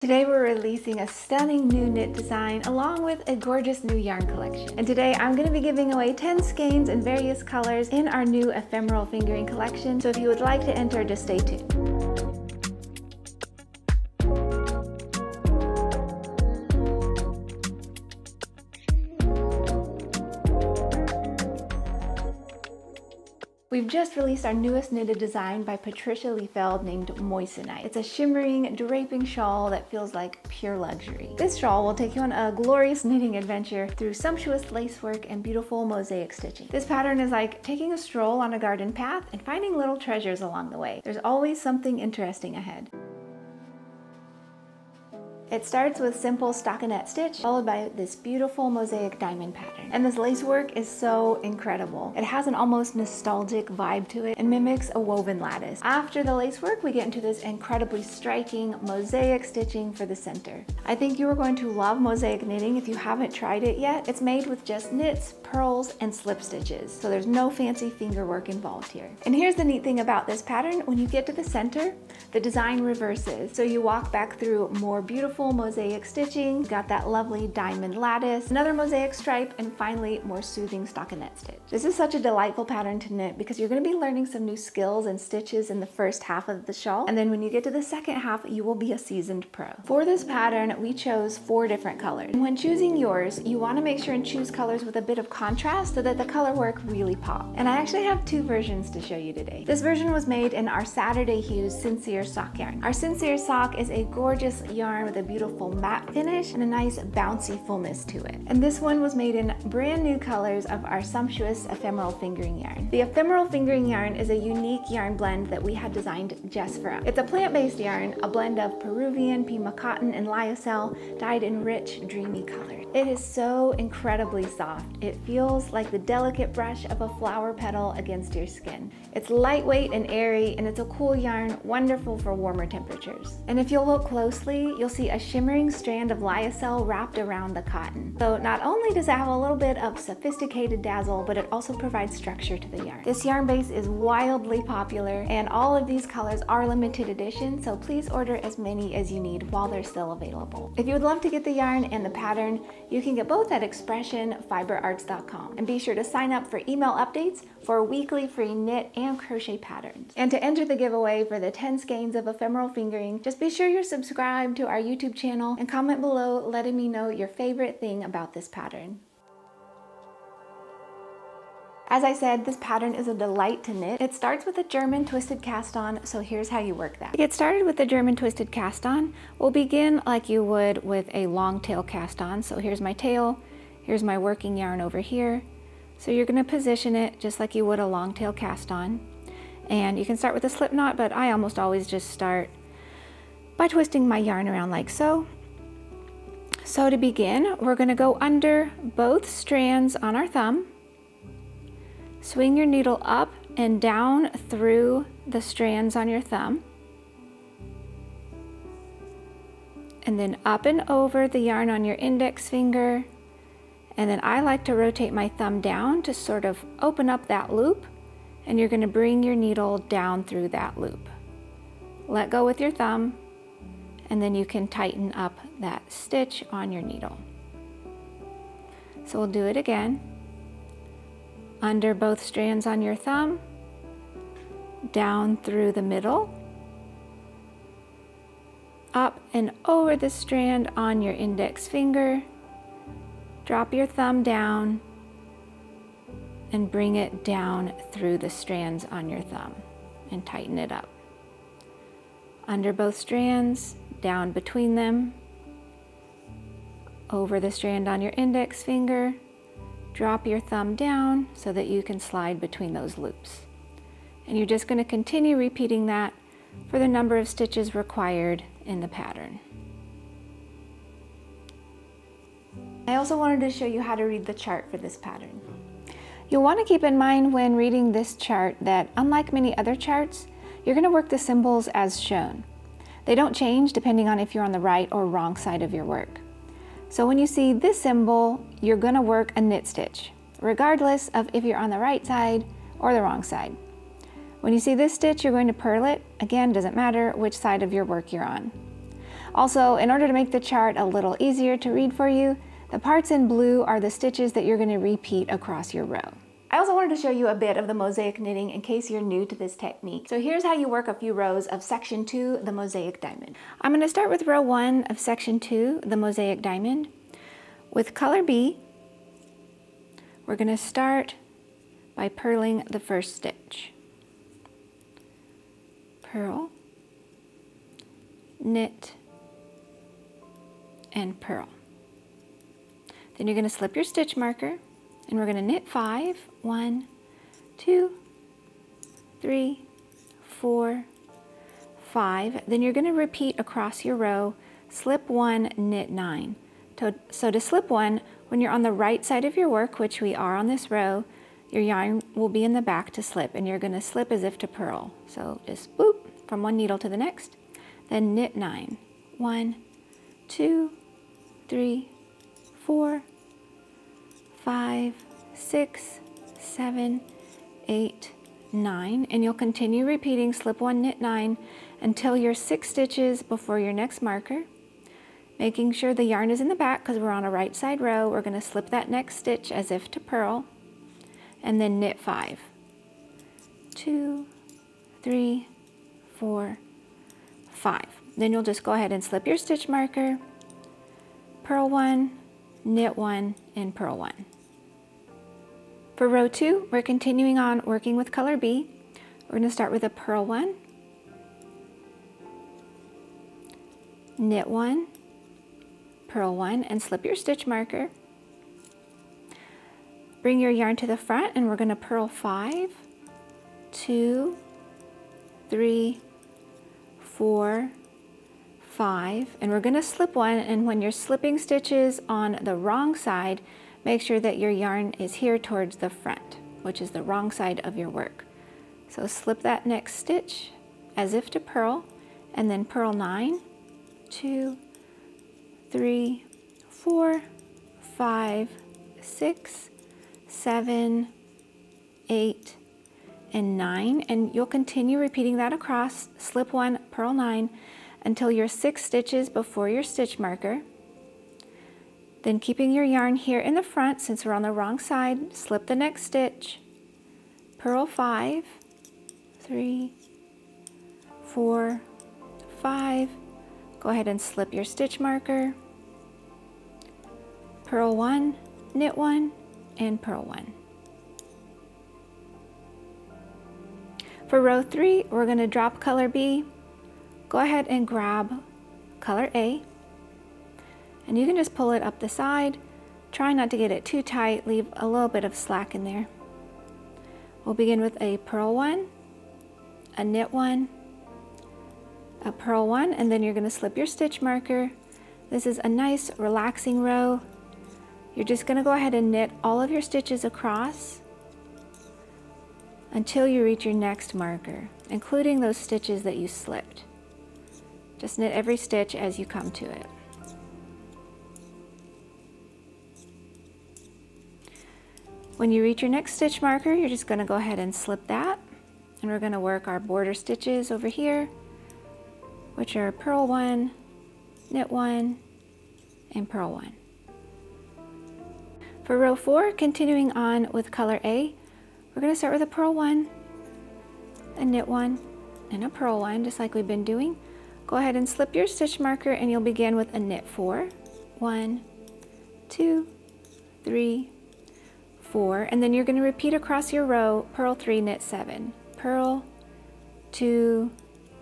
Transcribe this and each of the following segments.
Today we're releasing a stunning new knit design along with a gorgeous new yarn collection. And today I'm going to be giving away 10 skeins in various colors in our new Ephemeral Fingering collection. So if you would like to enter, just stay tuned. We've just released our newest knitted design by Patricia Lyocell named Moissanite. It's a shimmering, draping shawl that feels like pure luxury. This shawl will take you on a glorious knitting adventure through sumptuous lacework and beautiful mosaic stitching. This pattern is like taking a stroll on a garden path and finding little treasures along the way. There's always something interesting ahead. It starts with simple stockinette stitch, followed by this beautiful mosaic diamond pattern. And this lace work is so incredible. It has an almost nostalgic vibe to it and mimics a woven lattice. After the lace work, we get into this incredibly striking mosaic stitching for the center. I think you are going to love mosaic knitting if you haven't tried it yet. It's made with just knits, purls, and slip stitches, so there's no fancy finger work involved here. And here's the neat thing about this pattern: when you get to the center, the design reverses. So you walk back through more beautiful mosaic stitching, got that lovely diamond lattice, another mosaic stripe, and finally more soothing stockinette stitch. This is such a delightful pattern to knit because you're going to be learning some new skills and stitches in the first half of the shawl, and then when you get to the second half, you will be a seasoned pro. For this pattern, we chose 4 different colors. And when choosing yours, you want to make sure and choose colors with a bit of contrast so that the color work really pops. And I actually have 2 versions to show you today. This version was made in our Saturday Hues Sincere sock yarn. Our Sincere sock is a gorgeous yarn with a beautiful matte finish and a nice bouncy fullness to it. And this one was made in brand new colors of our sumptuous Ephemeral Fingering yarn. The Ephemeral Fingering yarn is a unique yarn blend that we had designed just for us. It's a plant-based yarn, a blend of Peruvian Pima Cotton and Lyocell dyed in rich, dreamy colors. It is so incredibly soft. It feels like the delicate brush of a flower petal against your skin. It's lightweight and airy, and it's a cool yarn, wonderful for warmer temperatures. And if you'll look closely, you'll see a shimmering strand of Lyocell wrapped around the cotton. So not only does it have a little bit of sophisticated dazzle, but it also provides structure to the yarn. This yarn base is wildly popular, and all of these colors are limited edition, so please order as many as you need while they're still available. If you would love to get the yarn and the pattern, you can get both at expressionfiberarts.com. And be sure to sign up for email updates for weekly free knit and crochet patterns. And to enter the giveaway for the 10 skeins of Ephemeral Fingering, just be sure you're subscribed to our YouTube channel and comment below letting me know your favorite thing about this pattern. As I said, this pattern is a delight to knit. It starts with a German twisted cast on, so here's how you work that. To get started with the German twisted cast on, we'll begin like you would with a long tail cast on. So here's my tail, here's my working yarn over here. So you're gonna position it just like you would a long tail cast on. And you can start with a slip knot, but I almost always just start by twisting my yarn around like so. So to begin, we're gonna go under both strands on our thumb. Swing your needle up and down through the strands on your thumb. And then up and over the yarn on your index finger. And then I like to rotate my thumb down to sort of open up that loop. And you're going to bring your needle down through that loop. Let go with your thumb, and then you can tighten up that stitch on your needle. So we'll do it again. Under both strands on your thumb, down through the middle, up and over the strand on your index finger, drop your thumb down, and bring it down through the strands on your thumb and tighten it up. Under both strands, down between them, over the strand on your index finger, drop your thumb down so that you can slide between those loops. And you're just going to continue repeating that for the number of stitches required in the pattern. I also wanted to show you how to read the chart for this pattern. You'll want to keep in mind when reading this chart that unlike many other charts, you're going to work the symbols as shown. They don't change depending on if you're on the right or wrong side of your work. So when you see this symbol, you're going to work a knit stitch, regardless of if you're on the right side or the wrong side. When you see this stitch, you're going to purl it. Again, doesn't matter which side of your work you're on. Also, in order to make the chart a little easier to read for you, the parts in blue are the stitches that you're going to repeat across your row. I also wanted to show you a bit of the mosaic knitting in case you're new to this technique. So here's how you work a few rows of section 2, the mosaic diamond. I'm going to start with row 1 of section 2, the mosaic diamond. With color B, we're going to start by purling the first stitch. Purl, knit, and purl. Then you're going to slip your stitch marker, and we're going to knit 5. 1, 2, 3, 4, 5. Then you're going to repeat across your row, slip 1, knit 9. So to slip 1, when you're on the right side of your work, which we are on this row, your yarn will be in the back to slip, and you're going to slip as if to purl. So just boop from one needle to the next, then knit 9. 1, 2, 3, 4, 5, 6, 7, 8, 9, and you'll continue repeating slip 1, knit 9 until you're 6 stitches before your next marker. Making sure the yarn is in the back because we're on a right side row, we're going to slip that next stitch as if to purl, and then knit 5. 2, 3, 4, 5. Then you'll just go ahead and slip your stitch marker, purl 1, knit 1, and purl 1. For row 2, we're continuing on working with color B. We're going to start with a purl 1, knit 1, purl 1, and slip your stitch marker. Bring your yarn to the front, and we're going to purl 5, 2, 3, 4, 5, and we're going to slip 1, and when you're slipping stitches on the wrong side, make sure that your yarn is here towards the front, which is the wrong side of your work. So slip that next stitch as if to purl, and then purl 9, 2, 3, 4, 5, 6, 7, 8, and 9, and you'll continue repeating that across, slip 1, purl 9, until you're 6 stitches before your stitch marker. Then keeping your yarn here in the front, since we're on the wrong side, slip the next stitch, purl 5, 3, 4, 5, go ahead and slip your stitch marker, purl 1, knit 1, and purl 1. For row 3, we're going to drop color B. Go ahead and grab color A, and you can just pull it up the side. Try not to get it too tight, leave a little bit of slack in there. We'll begin with a purl 1, a knit 1, a purl 1, and then you're going to slip your stitch marker. This is a nice relaxing row. You're just going to go ahead and knit all of your stitches across until you reach your next marker, including those stitches that you slipped. Just knit every stitch as you come to it. When you reach your next stitch marker, you're just going to go ahead and slip that, and we're going to work our border stitches over here, which are purl 1, knit 1, and purl 1. For row 4, continuing on with color A, we're going to start with a purl 1, a knit 1, and a purl 1, just like we've been doing. Go ahead and slip your stitch marker, and you'll begin with a knit 4, 1, 2, 3, 4, and then you're going to repeat across your row, purl 3, knit 7, purl 2,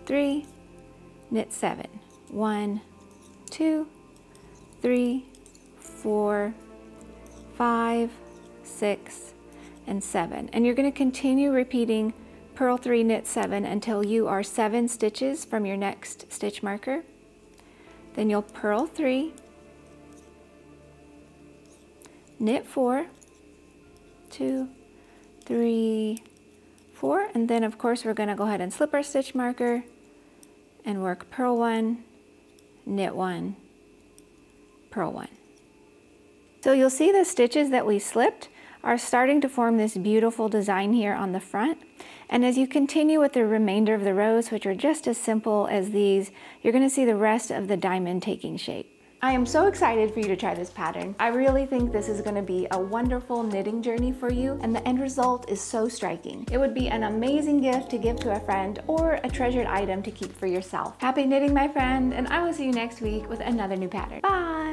3, knit 7, 1, 2, 3, 4, 5, 6, and 7, and you're going to continue repeating purl 3, knit 7 until you are 7 stitches from your next stitch marker. Then you'll purl 3, knit 4, 2, 3, 4, and then of course we're going to go ahead and slip our stitch marker and work purl 1, knit 1, purl 1. So you'll see the stitches that we slipped are starting to form this beautiful design here on the front, And as you continue with the remainder of the rows, which are just as simple as these, you're gonna see the rest of the diamond taking shape. I am so excited for you to try this pattern. I really think this is gonna be a wonderful knitting journey for you, and the end result is so striking. It would be an amazing gift to give to a friend or a treasured item to keep for yourself. Happy knitting, my friend, and I will see you next week with another new pattern. Bye!